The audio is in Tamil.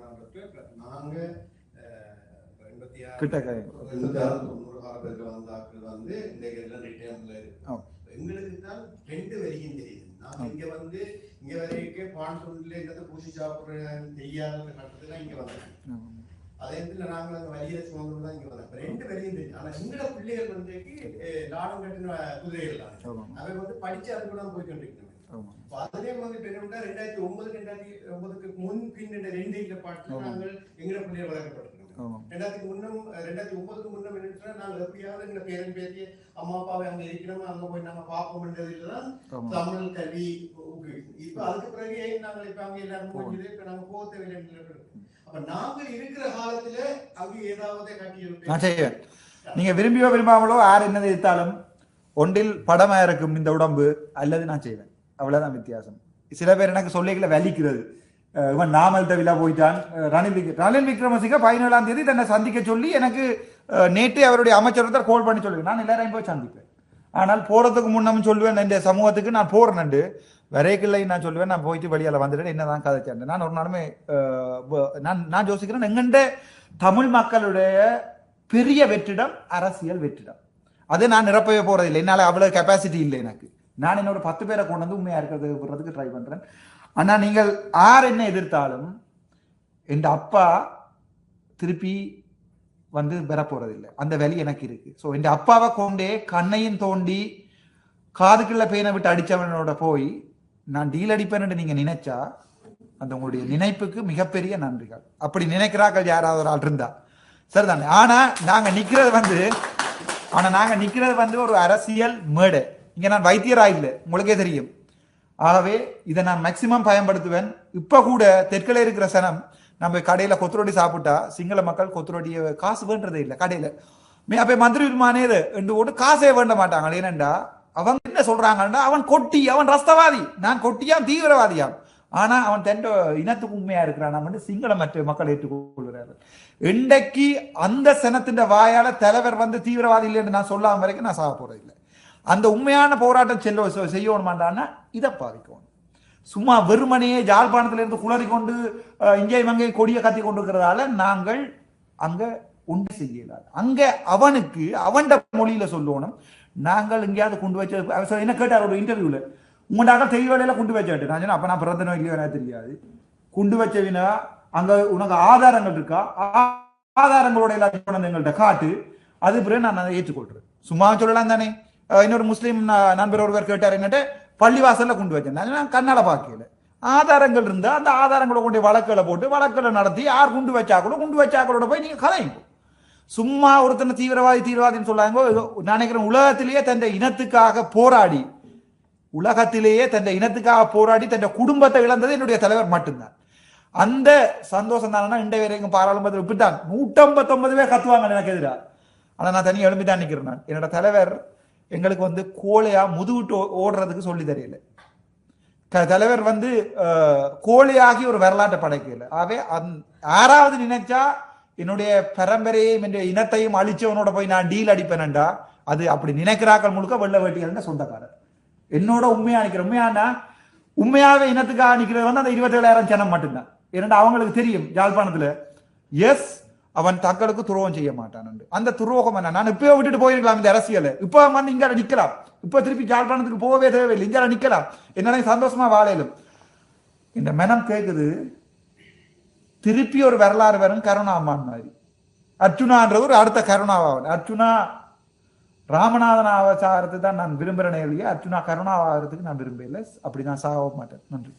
பாராளுமன்றத்தில் நாங்க 86-90 காலத்தில் வந்தாக்கள் வந்து இன்றைக்கு எல்லாம் ரிட்டர்ன்ல இருக்கு. எங்களுக்கு தான் 2 வரைக்கும் தெரியுது. நாங்க இங்க வரைக்கும் பான்சொல்ல என்னத்தை பூசி சாப்பிடுறேன் தெரியாத கட்டத்துல இங்க வந்தோம். அதே இடத்துல நாங்கள் அந்த வலியை சுமந்து தான் இங்க வந்தோம். 2 வரையும் தெரியும். ஆனா எங்களோட பிள்ளைகள் லாடம் கட்டின குதிரைகள் தான் அவர் படிச்சு அது கூட போய் கொண்டிருக்கணும். அதுலயே பெரும்பாலும் 2009-2009க்கு முன் பின் 2 பாட்டுல நாங்கள் எங்களோட பிள்ளைகள் வளர்க்கப்பட்டிருக்கோம். 2009க்கு முன்னம் என்னன்னா நாங்கள் எப்படியாவது எங்க பேரன் பேசி அம்மா அப்பாவை அங்க இருக்கிறோம் அங்க போய் நாங்க பார்ப்போம்ன்றதுதான் தமிழ் கல்வி இப்ப அதுக்கு பிறகு நாங்கள் இப்ப அங்க எல்லாரும் முடிஞ்சது இப்ப நாங்க போக தேவையில்லை. அப்ப நாங்க இருக்கிற காலத்துல அங்க ஏதாவது கட்டி நீங்க விரும்பியோ விரும்பாமலோ யார் என்னது எடுத்தாலும் ஒன்றில் படமா இருக்கும் இந்த உடம்பு அல்லது நான் செய்வேன், அவ்வளவுதான் வித்தியாசம். சில பேர் எனக்கு சொல்லிக்கல வலிக்கிறது, இவன் நாமல்கிட்ட விழா போயிட்டான். ரணில் விக்ரமசிங்க 17ஆம் தேதி தன்னை சந்திக்க சொல்லி எனக்கு நேற்று அவருடைய அமைச்சர் கோல் பண்ணி சொல்லுவேன், நான் எல்லாரையும் போய் சந்திப்பேன். ஆனால் போறதுக்கு முன்னும் சொல்லுவேன் இந்த சமூகத்துக்கு நான் போறேன்னு வரைக்கில்லை நான் சொல்லுவேன், நான் போயிட்டு வழியால வந்துட்டேன் என்னதான் கதைச்சேன். நான் ஒரு நாளுமே நான் யோசிக்கிறேன் எங்கண்ட தமிழ் மக்களுடைய பெரிய வெற்றிடம் அரசியல் வெற்றிடம். அது நான் நிரப்பவே போறதில்லை, என்னால அவ்வளவு கெப்பாசிட்டி இல்லை எனக்கு. நான் என்னோட 10 பேரை கொண்டு வந்து உண்மையா இருக்கிறதுக்கு ட்ரை பண்றேன். ஆனா நீங்கள் யார் என்ன எதிர்த்தாலும் என் அப்பா திருப்பி பெற போறதில்லை, அந்த வலி எனக்கு இருக்கு. ஸோ என் அப்பாவை கொண்டே கண்ணையும் தோண்டி காதுக்குள்ள பேனை விட்டு அடிச்சவனோட போய் நான் டீல் அடிப்பேன்னு நீங்க நினைச்சா அந்த உங்களுடைய நினைப்புக்கு மிகப்பெரிய நன்றிகள். அப்படி நினைக்கிறார்கள் யாராவது ஒரு ஆள் இருந்தா சரிதானே. ஆனா நாங்க நிக்கிறது ஒரு அரசியல் மேடை. இங்க நான் வைத்தியரா இல்லை, உங்களுக்கே தெரியும். ஆகவே இதை நான் மேக்சிமம் பயன்படுத்துவேன். இப்ப கூட தெற்கில இருக்கிற சனம் நம்ம கடையில கொத்துரொட்டி சாப்பிட்டா சிங்கள மக்கள் கொத்துரொட்டிய காசு வேண்டதே இல்லை கடையில. அப்ப மந்திரி விமானே என்று போட்டு காசே வேண்ட மாட்டாங்க. ஏனண்டா அவங்க என்ன சொல்றாங்கன்னா அவன் ரஸ்தவாதி, நான் கொட்டியாம் தீவிரவாதியாம். ஆனா அவன் தன் இனத்துக்கு உண்மையா இருக்கிறான் சிங்கள மற்ற மக்கள் ஏற்றுக்கொள்கிறார்கள். இன்றைக்கு அந்த சனத்தின் வாயால தலைவர் தீவிரவாதி இல்லை என்று நான் சொல்லாம வரைக்கும் நான் சாக போறது இல்லை. அந்த உண்மையான போராட்டம் செய்யணுமாண்டான்னா இதை பாதிக்கணும். சும்மா வெறுமனையே ஜாழ்ப்பாணத்திலிருந்து குளறி கொண்டு இங்கே மங்கை கொடியை கத்தி கொண்டு இருக்கிறதால நாங்கள் அங்க ஒன்று செய்யலாது. அங்க அவனுக்கு அவன் மொழியில சொல்லணும். நாங்கள் எங்கேயாவது கொண்டு வச்ச என்ன கேட்டார் ஒரு இன்டர்வியூல, உங்களாக தெய்வலையில கொண்டு வச்சாட்டு நான் சொன்னேன், அப்ப நான் பிறந்தனோ இல்லையோ எனக்கு தெரியாது. கொண்டு வச்சவினா அங்க உனக்கு ஆதாரங்கள் இருக்கா, ஆதாரங்களோட எல்லாத்தையும் எங்கள்கிட்ட காட்டு, அது பிறகு நான் அதை ஏற்றுக்கொள்றேன். சும்மா சொல்லலாம் தானே. இன்னொரு முஸ்லீம் நண்பர் ஒருவர் கேட்டார், என்னட்டு பள்ளிவாசல்ல கொண்டு வச்சேன். நான் கண்ணால பார்க்கல, ஆதாரங்கள் இருந்தா அந்த ஆதாரங்களை கொண்டு வழக்குகளை போட்டு வழக்குகளை நடத்தி யார் குண்டு வச்சாக்களோட போய் நீங்க கதைங்க. சும்மா ஒருத்தனை தீவிரவாதின்னு சொல்லாங்க. நான் நினைக்கிறேன் உலகத்திலேயே தன் இனத்துக்காக போராடி தன் குடும்பத்தை இழந்தது என்னுடைய தலைவர் மட்டும்தான். அந்த சந்தோஷம் தானே இன்றைய வரைக்கும் பாராளுமன்றத்தில் இப்படித்தான் 159 பேர் கத்துவாங்க எனக்கு எதிராக. ஆனா நான் தனியாக எழுப்பிதான் நிக்கிறேன். நான் என்னோட தலைவர் எங்களுக்கு கோழையா முதுவிட்டு ஓடுறதுக்கு சொல்லி தெரியல. தலைவர் கோழையாகி ஒரு வரலாற்றை படைக்கல. ஆகவே யாராவது நினைச்சா என்னுடைய பரம்பரையையும் என்னுடைய இனத்தையும் அழிச்சவனோட போய் நான் டீல் அடிப்பேன்டா, அது அப்படி நினைக்கிறாக்கள் முழுக்க வெள்ள வேட்டிகள் சொந்தக்காரர். என்னோட உண்மையா நினைக்கிற உண்மையாவே இனத்துக்காக நிக்கிறது அந்த 27,000 ஜனம் மட்டும்தான். ஏன்னா அவங்களுக்கு தெரியும் ஜாழ்ப்பாணத்துல எஸ் அவன் தங்களுக்கு துரோகம் செய்ய மாட்டான். அந்த துரோகம் என்ன, நான் இப்பவே விட்டுட்டு போயிருக்கலாம் இந்த அரசியலை. இப்ப இங்க நிக்கலாம், இப்ப திருப்பி ஜாழ்ப்பாணத்துக்கு போகவே தேவையில்லை, இங்க நிக்கலாம், என்னால சந்தோஷமா வாழையிலும். இந்த மனம் கேக்குது திருப்பி ஒரு வரலாறு வரும் கருணா அம்மான் மாதிரி. அர்ச்சுனான்றது ஒரு அடுத்த கருணாவாகும். அர்ச்சுனா ராமநாதன் ஆவசாகிறதுக்கு தான் நான் விரும்புகிறேன். அர்ச்சுனா கருணாவாகிறதுக்கு நான் விரும்பல. அப்படி நான் சாக மாட்டேன். நன்றி.